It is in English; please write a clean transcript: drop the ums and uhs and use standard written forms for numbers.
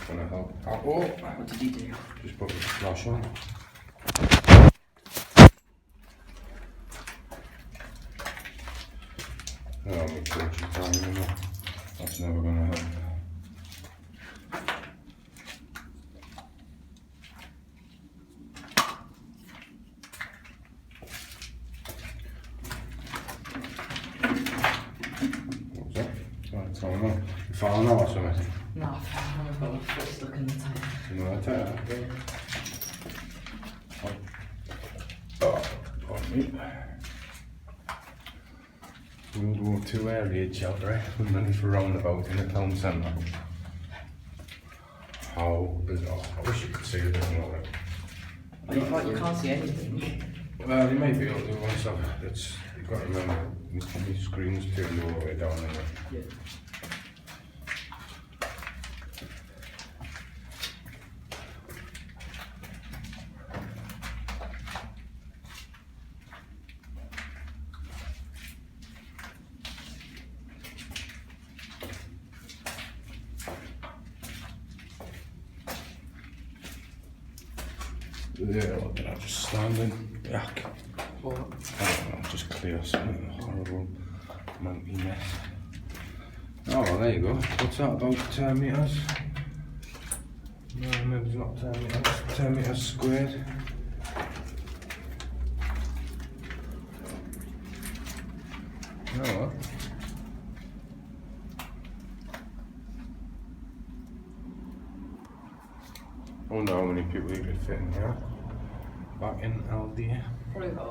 gonna help out. Oh, What did you do? just put the flash on. Oh, my torch is down, you know. That's never gonna help. What was that? It's falling on. You falling on or something? No, I've got my foot stuck in the tyre. You know that? Oh, pardon me. ww2 area shelter, underneath a roundabout in the town centre. How bizarre. I wish you could see it, doesn't it? You can't see anything. Well, you may be able to once you've got to remember, these screen's turned all the way down anyway. Yeah. Yeah, what did I just stand in? Yuck. What? I don't know, just clear something horrible, monkey mess. Oh, well, there you go. What's that, about 10 metres? No, maybe it's not 10 metres, 10 metres squared. Oh, well. I wonder how many people you could fit in here. Back in LD. Probably about